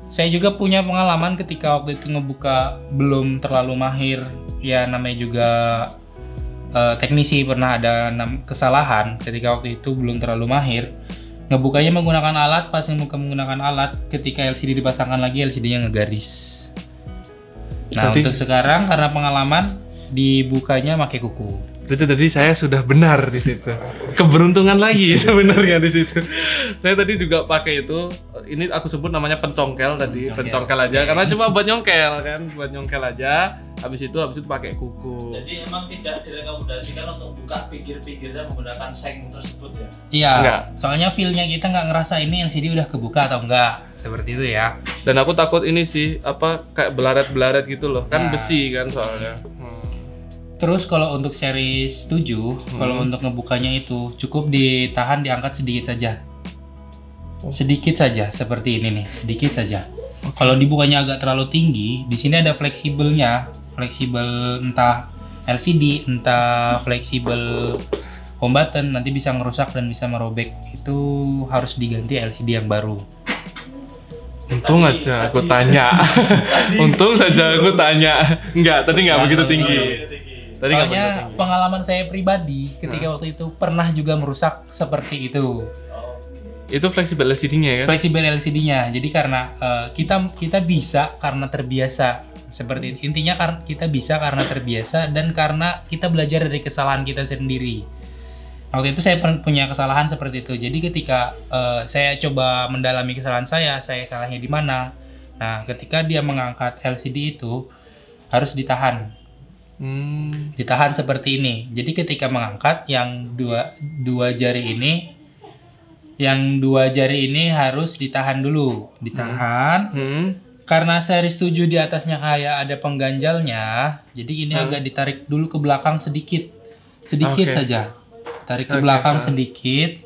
saya juga punya pengalaman ketika waktu itu ngebuka belum terlalu mahir. Ya namanya juga teknisi, pernah ada kesalahan ketika waktu itu belum terlalu mahir. Ngebukanya menggunakan alat, pas menggunakan alat, ketika LCD dipasangkan lagi LCD-nya ngegaris. Nah, untuk sekarang karena pengalaman dibukanya pakai kuku. Berarti tadi saya sudah benar di situ. Keberuntungan lagi sebenarnya di situ. Saya tadi juga pakai itu. Ini aku sebut namanya pencongkel tadi. Pencongkel aja karena cuma buat nyongkel kan, buat nyongkel aja. Habis itu pakai kuku. Jadi emang tidak direkomendasikan untuk buka pinggir-pinggirnya menggunakan seng tersebut ya? Iya. Enggak. Soalnya feel-nya kita nggak ngerasa ini LCD udah kebuka atau enggak. Seperti itu ya. Dan aku takut ini sih kayak belaret-belaret gitu loh. Kan besi kan soalnya. Terus kalau untuk series 7, kalau untuk ngebukanya itu cukup ditahan, diangkat sedikit saja. Sedikit saja seperti ini nih, sedikit saja. Kalau dibukanya agak terlalu tinggi, di sini ada fleksibelnya. Fleksibel entah LCD, entah fleksibel home button, nanti bisa ngerusak dan bisa merobek. Itu harus diganti LCD yang baru. Untung aja aku tanya. Untung saja aku tanya. Enggak, tadi nggak begitu tinggi. Soalnya pengalaman saya pribadi ketika waktu itu pernah juga merusak seperti itu. Itu fleksibel LCD-nya kan? Fleksibel LCD-nya. Jadi karena kita bisa karena terbiasa. Seperti itu. Intinya kita bisa karena terbiasa dan karena kita belajar dari kesalahan kita sendiri. Waktu itu saya punya kesalahan seperti itu. Jadi ketika saya coba mendalami kesalahan saya salahnya di mana. Nah, ketika dia mengangkat LCD itu harus ditahan. Ditahan seperti ini. Jadi ketika mengangkat yang dua jari ini harus ditahan dulu. Ditahan. Karena series 7 di atasnya kayak ada pengganjalnya, jadi ini agak ditarik dulu ke belakang sedikit saja. Tarik ke belakang sedikit.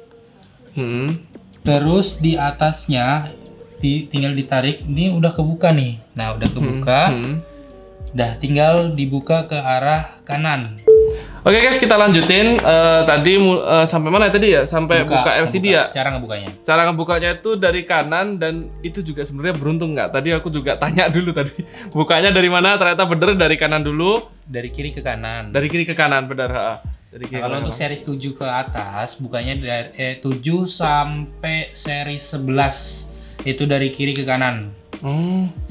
Terus di atasnya tinggal ditarik. Ini udah kebuka nih. Nah, udah kebuka. Udah tinggal dibuka ke arah kanan. Oke guys, kita lanjutin. Tadi sampai mana tadi ya? Sampai buka LCD ya? Cara ngebukanya. Cara ngebukanya itu dari kanan dan itu juga sebenarnya beruntung nggak? Tadi aku juga tanya dulu tadi. Bukanya dari mana? Ternyata bener dari kanan dulu. Dari kiri ke kanan. Dari kiri ke kanan, benar. Dari kiri kalau untuk series 7 ke atas, bukanya dari 7 sampai series 11 itu dari kiri ke kanan.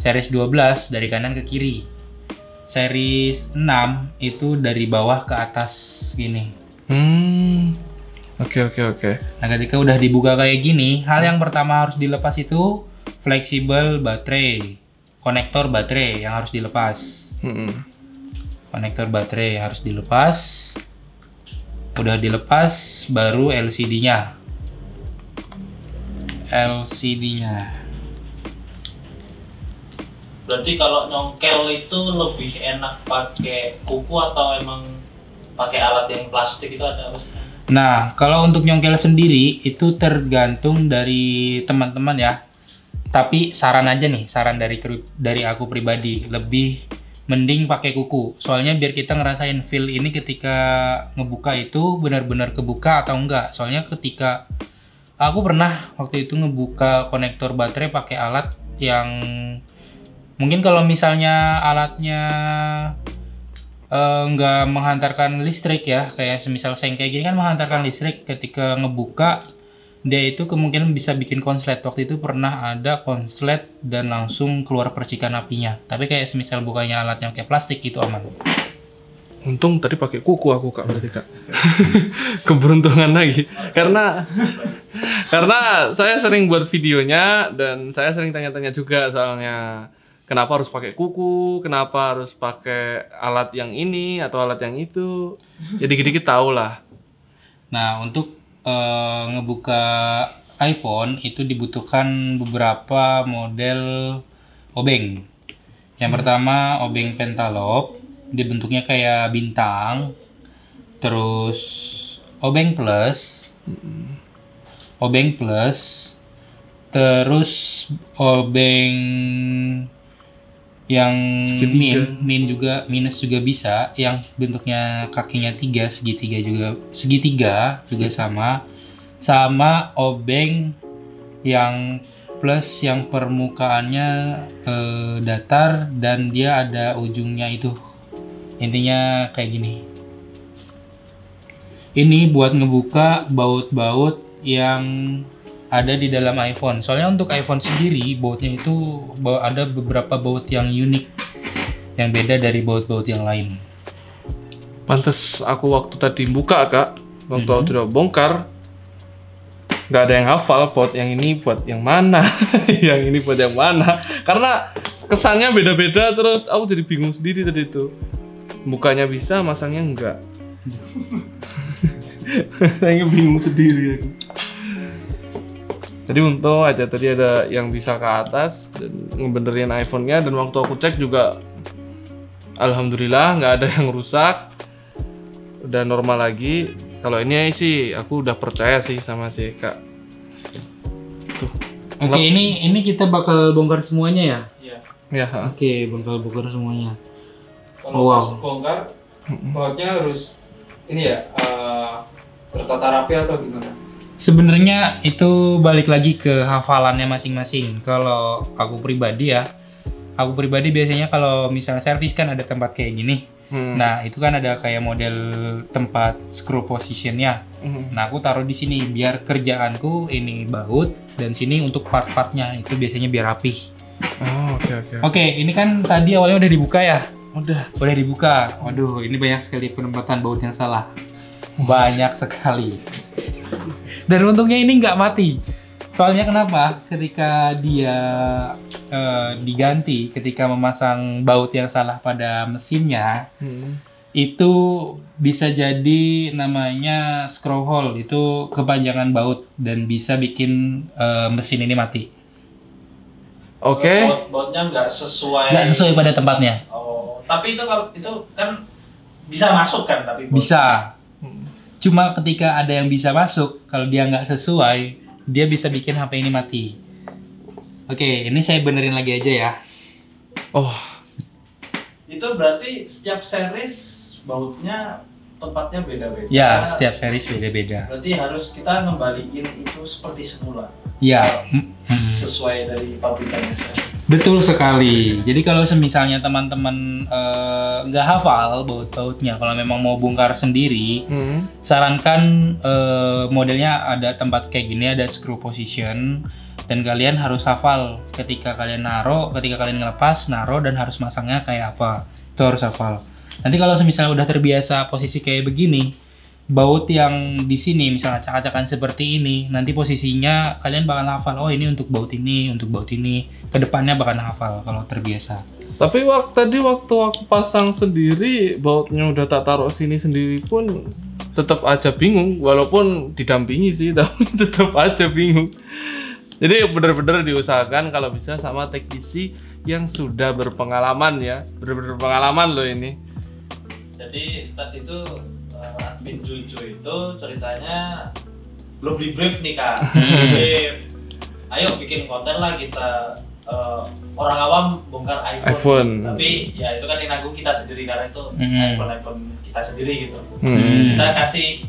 Series 12 dari kanan ke kiri. Series 6 itu dari bawah ke atas gini. Oke. Nah, ketika udah dibuka kayak gini, hal yang pertama harus dilepas itu fleksibel baterai, konektor baterai yang harus dilepas. Konektor baterai harus dilepas. Udah dilepas, baru LCD-nya. Berarti kalau nyongkel itu lebih enak pakai kuku atau emang pakai alat yang plastik itu ada apa sih? Nah, kalau untuk nyongkel sendiri itu tergantung dari teman-teman ya. Tapi saran aja nih, saran dari aku pribadi, lebih mending pakai kuku. Soalnya biar kita ngerasain feel ini ketika ngebuka itu benar-benar kebuka atau enggak. Soalnya ketika aku pernah waktu itu ngebuka konektor baterai pakai alat yang mungkin kalau misalnya alatnya nggak menghantarkan listrik ya, kayak semisal seng kayak gini kan menghantarkan listrik, ketika ngebuka dia itu kemungkinan bisa bikin konslet. Waktu itu pernah ada konslet dan langsung keluar percikan apinya. Tapi kayak semisal bukanya alatnya kayak plastik itu aman. Untung tadi pakai kuku aku Kak, berarti Kak. Keberuntungan lagi. Karena saya sering buat videonya dan saya sering tanya-tanya juga soalnya. Kenapa harus pakai kuku? Kenapa harus pakai alat yang ini atau alat yang itu? Ya dikit-dikit tahu lah. Nah, untuk ngebuka iPhone itu dibutuhkan beberapa model obeng. Yang pertama obeng pentalobe, dia bentuknya kayak bintang. Terus obeng plus, terus obeng yang minus juga bisa, yang bentuknya kakinya 3 segitiga juga sama obeng yang plus yang permukaannya datar dan dia ada ujungnya itu, intinya kayak gini. Ini buat ngebuka baut-baut yang ada di dalam iPhone. Soalnya untuk iPhone sendiri bautnya itu ada beberapa baut yang unik, yang beda dari baut-baut yang lain. Pantes aku waktu tadi buka Kak, waktu aku udah bongkar, nggak ada yang hafal baut yang ini buat yang mana, yang ini buat yang mana. Karena kesannya beda-beda, terus aku jadi bingung sendiri tadi itu. Bukanya bisa, masangnya enggak. Saya bingung sendiri aku. Jadi untung aja tadi ada yang bisa ke atas dan ngebenerin iPhone-nya, dan waktu aku cek juga alhamdulillah nggak ada yang rusak, udah normal lagi. Kalau ini sih aku udah percaya sih sama si Kak. Tuh. Oke, ini kita bakal bongkar semuanya ya? Iya. Ya. Oke, bakal bongkar semuanya. Kalau pas bongkar, bautnya harus ini ya bertata rapi atau gimana? Sebenarnya itu balik lagi ke hafalannya masing-masing. Kalau aku pribadi biasanya kalau misalnya servis kan ada tempat kayak gini. Nah, itu kan ada kayak model tempat screw positionnya. Nah, aku taruh di sini biar kerjaanku ini baut dan sini untuk part-partnya itu biasanya biar rapih. Oh, oke. Oke, ini kan tadi awalnya udah dibuka ya? Udah dibuka. Waduh, ini banyak sekali penempatan baut yang salah. Banyak sekali. Dan untungnya ini nggak mati. Soalnya kenapa? Ketika dia diganti, ketika memasang baut yang salah pada mesinnya, itu bisa jadi namanya screw hole, itu kepanjangan baut dan bisa bikin mesin ini mati. Oke. Bautnya nggak sesuai. Nggak sesuai pada tempatnya. Oh, tapi itu kalau itu kan bisa masuk kan, tapi bisa. Cuma ketika ada yang bisa masuk, kalau dia nggak sesuai, dia bisa bikin HP ini mati. Oke, ini saya benerin lagi aja ya. Oh. Itu berarti setiap series bautnya tempatnya beda-beda. Ya, setiap series beda-beda. Berarti harus kita ngembaliin itu seperti semula. Ya. Sesuai dari pabrikannya. Betul sekali. Jadi kalau misalnya teman-teman nggak hafal baut-bautnya, kalau memang mau bongkar sendiri, sarankan modelnya ada tempat kayak gini, ada screw position, dan kalian harus hafal ketika kalian naro, ketika kalian ngelepas, naro, dan harus masangnya kayak apa. Itu harus hafal. Nanti kalau misalnya udah terbiasa posisi kayak begini, baut yang di sini misalnya acak-acakan seperti ini, nanti posisinya kalian bakal hafal. Oh ini untuk baut ini, untuk baut ini. Kedepannya bakal hafal kalau terbiasa. Tapi waktu aku pasang sendiri, bautnya udah tak taruh sini sendiri pun tetap aja bingung. Walaupun didampingi sih, tapi tetap aja bingung. Jadi bener-bener diusahakan kalau bisa sama teknisi yang sudah berpengalaman ya, berpengalaman loh ini. Jadi tadi tuh admin Juju itu ceritanya belum di brief nih Kak. Brief. Ayo bikin konten lah kita, orang awam bongkar iPhone. Tapi ya itu kan yang nanggung kita sendiri karena itu iPhone kita sendiri gitu. Kita kasih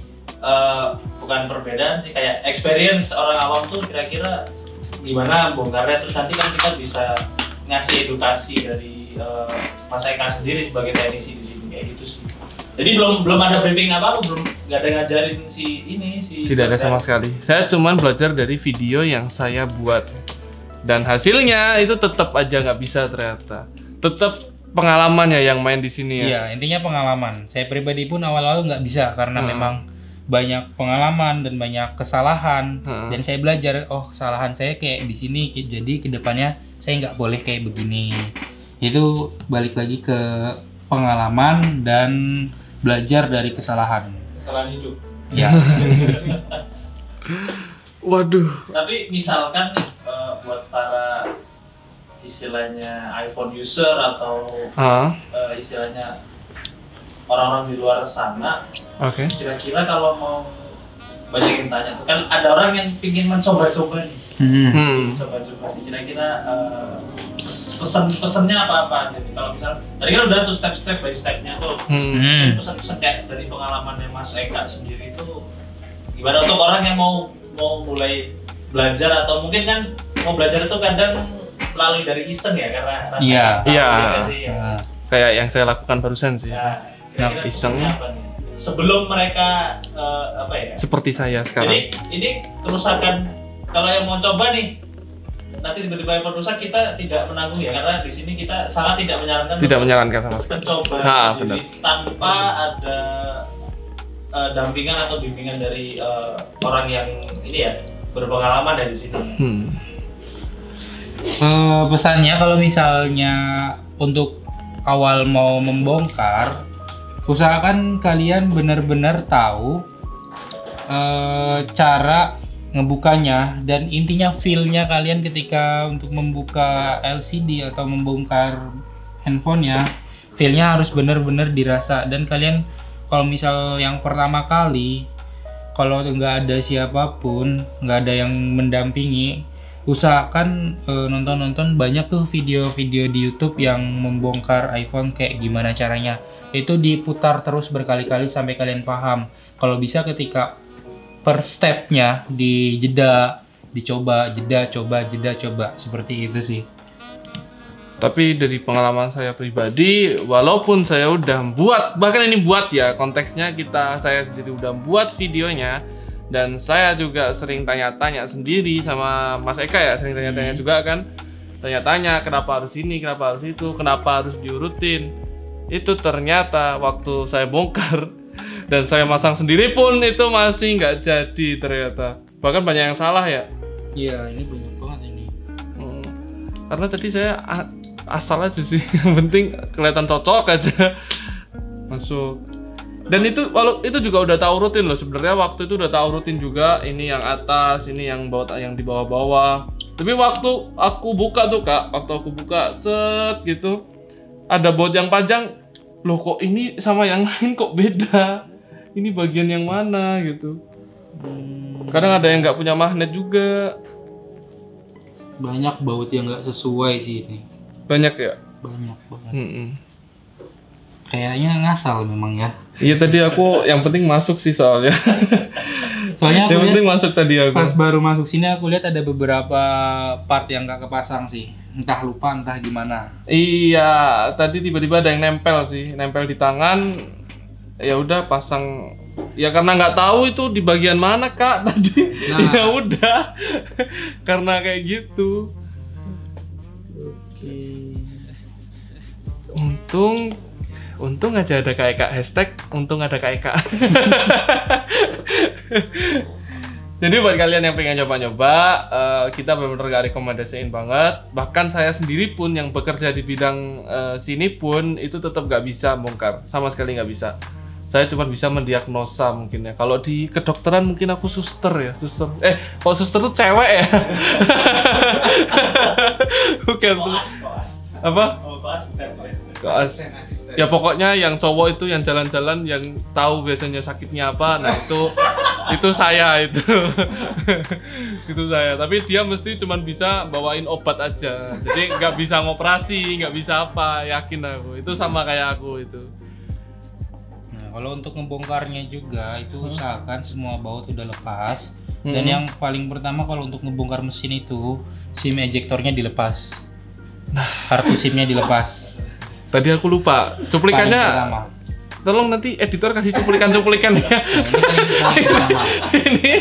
bukan perbedaan sih, kayak experience orang awam tuh kira-kira gimana bongkarnya, terus nanti kan kita bisa ngasih edukasi dari Mas Eka sendiri sebagai teknisi di sini kayak gitu sih. Jadi belum ada briefing apa-apa, nggak ada ngajarin si ini si. Tidak ada sama sekali. Saya cuman belajar dari video yang saya buat dan hasilnya itu tetap aja nggak bisa ternyata. Tetap pengalamannya yang main di sini ya. Iya, intinya pengalaman. Saya pribadi pun awal-awal nggak bisa karena memang banyak pengalaman dan banyak kesalahan. Dan saya belajar, oh kesalahan saya kayak di sini, jadi kedepannya saya nggak boleh kayak begini. Itu balik lagi ke pengalaman dan belajar dari kesalahan hidup. Ya. Waduh. Tapi misalkan nih buat para istilahnya iPhone user atau istilahnya orang-orang di luar sana, kira-kira kalau mau banyak yang tanya tuh kan ada orang yang pingin mencoba-coba nih, coba-coba. Kira-kira pesan-pesannya apa aja nih? Kalau misalnya tadi kan udah tuh step by stepnya tuh, pesan-pesan kayak dari pengalamannya Mas Eka sendiri itu gimana untuk orang yang mau mulai belajar, atau mungkin kan mau belajar itu kadang melalui dari iseng ya karena rasa kayak yang saya lakukan barusan sih. Kira-kira iseng apa nih? Sebelum mereka apa ya? Seperti saya sekarang. Jadi ini kerusakan, kalau yang mau coba nih nanti tiba-tiba iPhone rusak, kita tidak menanggung ya, karena di sini kita sangat tidak menyarankan sama sekali mencoba sendiri tanpa ada dampingan atau bimbingan dari orang yang ini ya berpengalaman dari sini. Pesannya kalau misalnya untuk awal mau membongkar, usahakan kalian benar-benar tahu cara ngebukanya, dan intinya feel-nya kalian ketika untuk membuka LCD atau membongkar handphonenya, feel-nya harus benar-benar dirasa. Dan kalian kalau misal yang pertama kali, kalau nggak ada siapapun, nggak ada yang mendampingi, usahakan nonton banyak tuh video-video di YouTube yang membongkar iPhone kayak gimana caranya. Itu diputar terus berkali-kali sampai kalian paham. Kalau bisa ketika per stepnya di jeda, dicoba, jeda, coba, seperti itu sih. Tapi dari pengalaman saya pribadi, walaupun saya udah bahkan ini buat ya, konteksnya saya sendiri udah buat videonya, dan saya juga sering tanya-tanya sendiri sama Mas Eka ya, sering tanya-tanya juga kan, tanya-tanya kenapa harus ini, kenapa harus itu, kenapa harus diurutin. Itu ternyata waktu saya bongkar dan saya masang sendiri pun itu masih nggak jadi ternyata. Bahkan banyak yang salah ya. Iya, ini banyak banget ini. Karena tadi saya asal aja sih, yang penting kelihatan cocok aja masuk. Dan itu juga udah tahu rutin loh sebenarnya, waktu itu udah tahu rutin juga, ini yang atas, ini yang di bawah-bawah. Tapi waktu aku buka tuh Kak, set gitu, ada baut yang panjang, loh kok ini sama yang lain kok beda, ini bagian yang mana gitu. Kadang ada yang nggak punya magnet juga. Banyak baut yang nggak sesuai sih ini. Banyak ya? Banyak banget. Kayaknya ngasal memang ya. Iya, tadi aku yang penting masuk sih soalnya. Soalnya aku yang penting masuk tadi aku. Pas baru masuk sini aku lihat ada beberapa part yang nggak kepasang sih. Entah lupa, entah gimana. Iya, tadi tiba-tiba ada yang nempel di tangan. Ya udah pasang. Ya karena nggak tahu itu di bagian mana Kak tadi. Ya udah. Karena kayak gitu. untung aja ada Kak Eka, hashtag untung ada Kak Eka. Jadi buat kalian yang pengen nyoba-nyoba, kita benar-benar gak rekomendasiin banget. Bahkan saya sendiri pun yang bekerja di bidang sini pun itu tetap gak bisa bongkar, sama sekali gak bisa. Saya cuma bisa mendiagnosa mungkin ya. Kalau di kedokteran mungkin aku suster ya, suster. Kalau suster tuh cewek ya. Bukan. Apa? Koas. Ya pokoknya yang cowok itu yang jalan-jalan yang tahu biasanya sakitnya apa. Nah itu saya itu. Itu saya. Tapi dia mesti cuma bisa bawain obat aja. Jadi nggak bisa ngoperasi, nggak bisa apa. Yakin aku. Itu sama kayak aku itu. Kalau untuk ngebongkarnya juga itu usahakan semua baut udah lepas. Dan yang paling pertama kalau untuk ngebongkar mesin itu SIM ejektornya dilepas. Kartu SIM-nya dilepas. Tadi aku lupa. Cuplikannya. Tolong nanti editor kasih cuplikan-cuplikan ya. Ini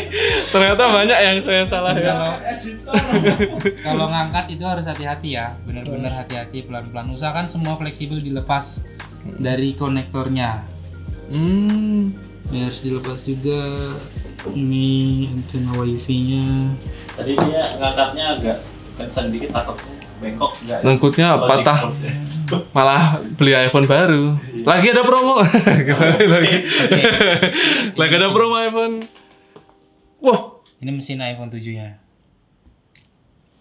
ternyata banyak yang saya salah ya. Kalau ngangkat itu harus hati-hati ya. Benar-benar hati-hati, pelan-pelan. Usahakan semua fleksibel dilepas dari konektornya. Ini harus dilepas juga. Ini antena wifi-nya. Tadi dia ngangkatnya agak kencang dikit, takutnya bengkok enggak. Ngangkutnya patah. Malah beli iPhone baru. Lagi ada promo. Lagi ada promo iPhone. Wah, ini mesin iPhone 7-nya.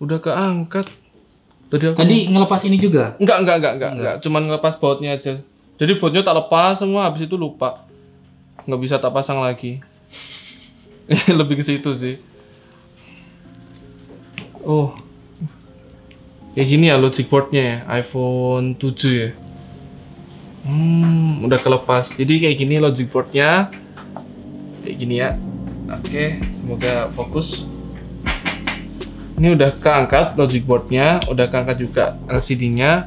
Udah keangkat. Tadi ngelepas ini juga? Enggak. Cuman ngelepas bautnya aja. Jadi bautnya tak lepas semua, habis itu lupa. Nggak bisa tak pasang lagi. Lebih ke situ sih. Oh. Kayak gini ya logic boardnya ya, iPhone 7 ya. Udah kelepas. Jadi kayak gini logic boardnya. Kayak gini ya. Oke, semoga fokus. Ini udah keangkat logic boardnya, udah keangkat juga LCD-nya.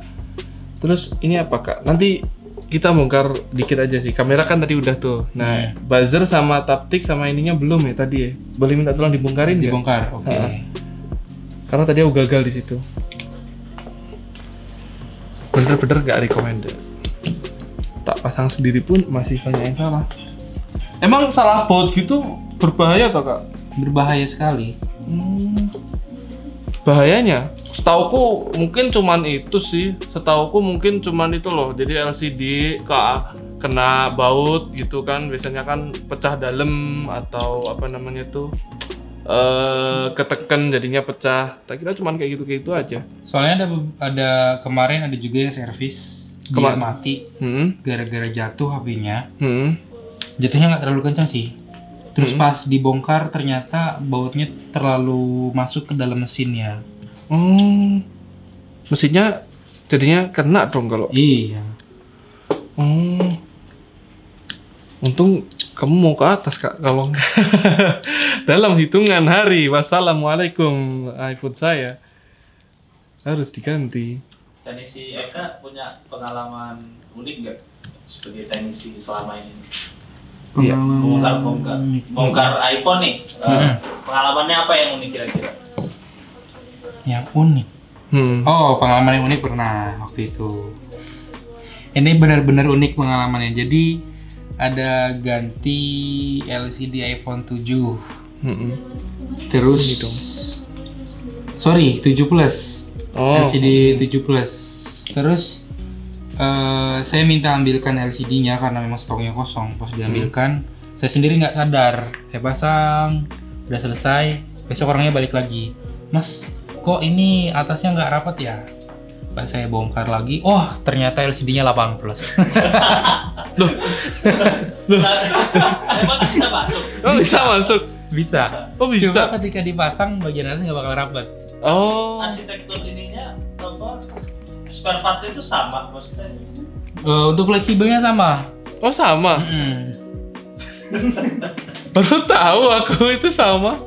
Terus ini apa Kak? Nanti kita bongkar dikit aja sih. Kamera kan tadi udah tuh. Nah, buzzer sama taptic sama ininya belum ya tadi ya. Boleh minta tolong dibongkarin nggak? Dibongkar, oke. Karena tadi aku gagal di situ. Bener-bener gak recommended. Tak pasang sendiri pun masih banyak yang salah. Emang salah baut gitu berbahaya atau Kak? Berbahaya sekali. Bahayanya? Setauku mungkin cuman itu sih. Setauku mungkin cuman itu loh. Jadi LCD kena baut gitu kan. Biasanya kan pecah dalam atau apa namanya tuh. Ketekan jadinya pecah. Tak kira cuman kayak gitu aja. Soalnya ada kemarin ada juga yang servis dia mati gara-gara jatuh HP-nya. Jatuhnya nggak terlalu kencang sih. Terus pas dibongkar ternyata bautnya terlalu masuk ke dalam mesinnya. Mesinnya jadinya kena dong kalau. Iya. Untung kamu mau ke atas Kak, kalau enggak dalam hitungan hari wassalamualaikum iPhone saya harus diganti. Teknisi Eka punya pengalaman unik nggak sebagai teknisi selama ini? Iya. Bongkar iPhone nih. Pengalamannya apa yang unik kira-kira? Yang unik? Oh, pengalaman yang unik pernah waktu itu. Ini benar-benar unik pengalamannya. Jadi ada ganti LCD iPhone 7. Terus sorry, 7 Plus. LCD 7 Plus. Terus saya minta ambilkan LCD-nya karena memang stoknya kosong. Pas diambilkan, saya sendiri nggak sadar. Saya pasang, udah selesai. Besok orangnya balik lagi. Mas, kok ini atasnya nggak rapat ya? Pas saya bongkar lagi, oh ternyata LCD-nya 8 Plus. Loh. Emang bisa masuk? Oh, bisa masuk? Bisa. Oh bisa? Cuma ketika dipasang bagian atas nggak bakal rapat. Oh. Arsitektur ininya apa? Spare part itu sama maksudnya? Untuk fleksibelnya sama. Oh sama? Baru tahu aku itu sama.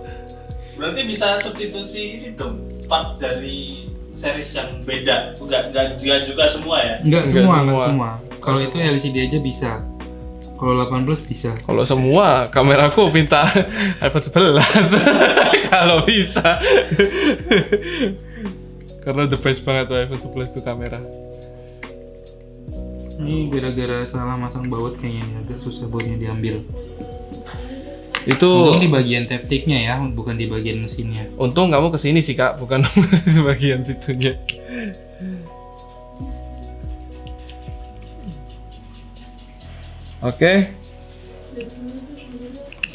Berarti bisa substitusi ini dong, part dari series yang beda. Enggak juga semua ya? Enggak semua. Kalau itu LCD aja bisa. Kalau 8 Plus bisa. Kalau semua kameraku minta iPhone 11. Kalau bisa. Karena the best banget tuh iPhone 11 itu kamera. Ini gara-gara salah masang baut kayaknya ini agak susah bautnya diambil. Itu Untung di bagian taptiknya ya, bukan di bagian mesinnya. untung kamu kesini sih kak, bukan di bagian situnya. Oke,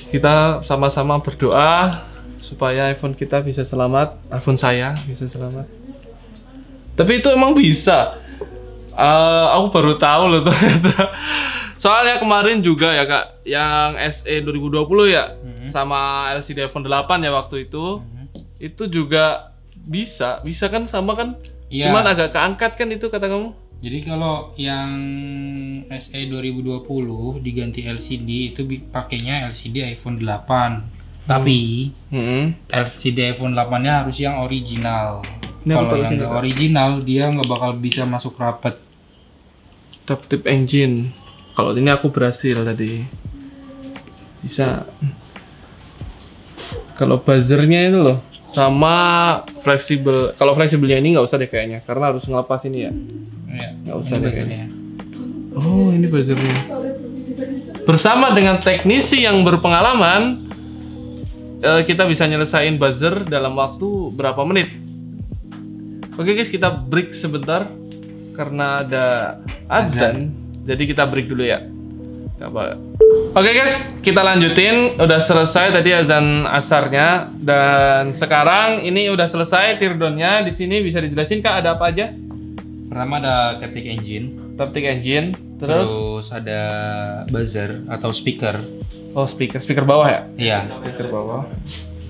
kita sama-sama berdoa supaya iPhone kita bisa selamat, iPhone saya bisa selamat. Tapi itu emang bisa. Aku baru tahu loh ternyata. Soalnya kemarin juga ya kak, yang SE 2020 ya, sama LCD iPhone 8 ya waktu itu juga bisa kan sama kan? Iya. Cuman agak keangkat kan itu kata kamu? Jadi kalau yang SE 2020 diganti LCD itu pakainya LCD iPhone 8. Tapi LCD iPhone 8-nya harus yang original. Kalau yang nggak original dia nggak bakal bisa masuk rapet. Tap engine. Kalau ini aku berhasil tadi. Bisa. Kalau buzzernya itu loh sama fleksibel. Kalau fleksibelnya ini nggak usah deh kayaknya, karena harus ngelepas ini ya. Ya, Nggak usah deh kayaknya. Oh, ini buzzernya. Bersama dengan teknisi yang berpengalaman, kita bisa nyelesain buzzer dalam waktu berapa menit. Oke guys, kita break sebentar karena ada azan. Jadi kita break dulu ya. Oke guys, kita lanjutin. Udah selesai tadi azan asarnya dan sekarang ini udah selesai teardown-nya. Di sini bisa dijelasin Kak ada apa aja? Pertama ada taptic engine. Taptic engine, Terus ada buzzer atau speaker. oh speaker bawah ya? Iya, Speaker bawah.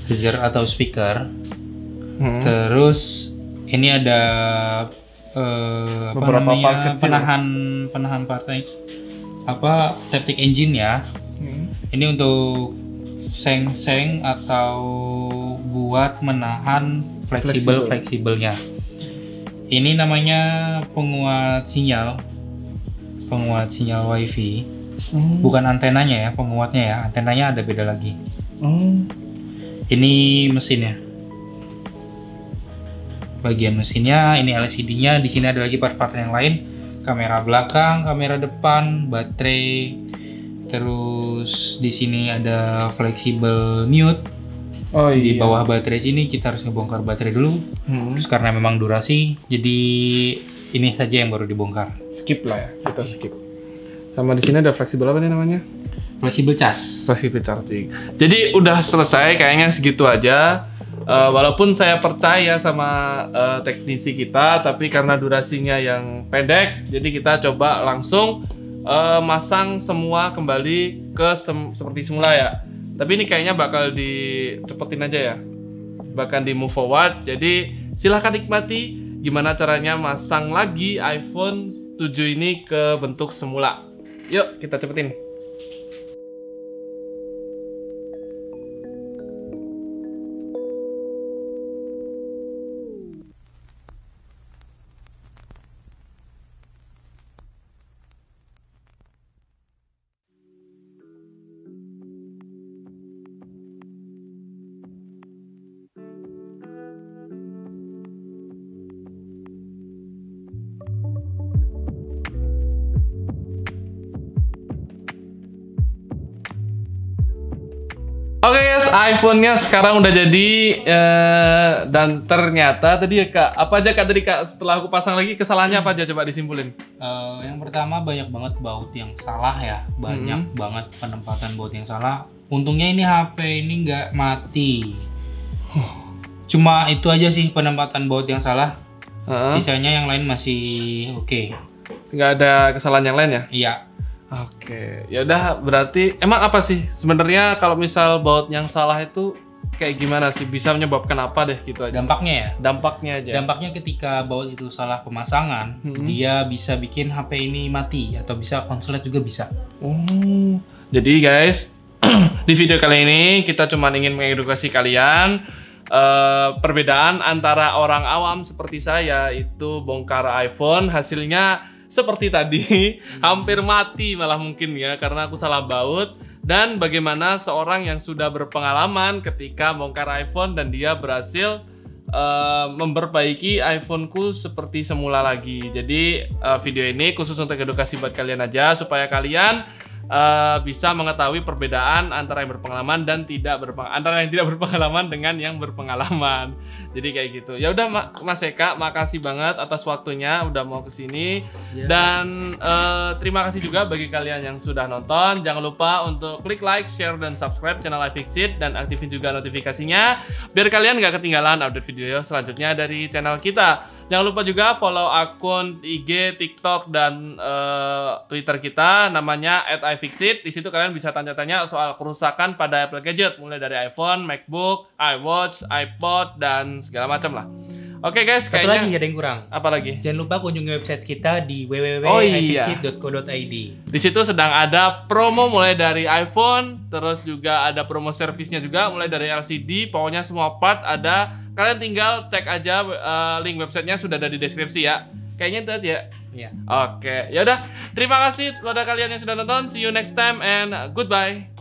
buzzer atau speaker. Terus ini ada apa Beberapa part namanya kecil. penahan partai taptic engine ya. Ini untuk seng-seng atau buat menahan fleksibelnya. Ini namanya penguat sinyal WiFi. Bukan antenanya ya, penguatnya ya. Antenanya ada beda lagi. Ini mesinnya. Bagian mesinnya, ini LCD-nya. Di sini ada lagi part-part yang lain. Kamera belakang, kamera depan, baterai. Terus di sini ada flexible mute. Oh Di iya. bawah baterai sini kita harus ngebongkar baterai dulu. Terus karena memang durasi, jadi ini saja yang baru dibongkar. Skip lah ya, kita skip. Sama di sini ada fleksibel apa nih namanya? Flexible charge. Flexible charging. Jadi udah selesai kayaknya segitu aja. Walaupun saya percaya sama teknisi kita, tapi karena durasinya yang pendek, jadi kita coba langsung masang semua kembali ke seperti semula ya. Tapi ini kayaknya bakal dicepetin aja ya, bahkan di move forward. Jadi silahkan nikmati gimana caranya masang lagi iPhone 7 ini ke bentuk semula. Yuk kita cepetin. Oke guys, iPhone-nya sekarang udah jadi dan ternyata tadi ya Kak, apa aja Kak tadi Kak setelah aku pasang lagi kesalahannya apa aja coba disimpulin? Yang pertama banyak banget baut yang salah ya, banyak banget penempatan baut yang salah. Untungnya ini HP ini nggak mati. Cuma itu aja sih penempatan baut yang salah. Sisanya yang lain masih oke. Nggak ada kesalahan yang lain ya? Iya. Oke, ya udah berarti emang apa sih sebenarnya kalau misal baut yang salah itu kayak gimana sih, bisa menyebabkan apa deh gitu aja? Dampaknya ya. Dampaknya aja. Dampaknya ketika baut itu salah pemasangan, dia bisa bikin HP ini mati atau bisa konslet juga bisa. Oh, jadi guys, di video kali ini kita cuma ingin mengedukasi kalian perbedaan antara orang awam seperti saya itu bongkar iPhone hasilnya seperti tadi hampir mati malah mungkin ya karena aku salah baut, dan bagaimana seorang yang sudah berpengalaman ketika bongkar iPhone dan dia berhasil memperbaiki iPhoneku seperti semula lagi. Jadi video ini khusus untuk edukasi buat kalian aja supaya kalian bisa mengetahui perbedaan antara yang berpengalaman dan antara yang tidak berpengalaman dengan yang berpengalaman. Jadi kayak gitu. Ya udah Mas Eka, makasih banget atas waktunya udah mau kesini. Dan terima kasih juga bagi kalian yang sudah nonton. Jangan lupa untuk klik like, share, dan subscribe channel iFixit dan aktifin juga notifikasinya biar kalian nggak ketinggalan update video selanjutnya dari channel kita. Jangan lupa juga follow akun IG, TikTok, dan Twitter kita namanya @iFixit. Di situ kalian bisa tanya-tanya soal kerusakan pada Apple Gadget, mulai dari iPhone, MacBook, iWatch, iPod, dan segala macam lah. Oke guys, Satu kayaknya lagi ada yang kurang. apa lagi? Jangan lupa kunjungi website kita di iya. www.ifixit.co.id. Di situ sedang ada promo mulai dari iPhone, terus juga ada promo servisnya juga mulai dari LCD, pokoknya semua part ada. Kalian tinggal cek aja link websitenya sudah ada di deskripsi ya. Kayaknya itu aja ya. Iya. Oke, ya udah. Terima kasih kepada kalian yang sudah nonton. See you next time and goodbye.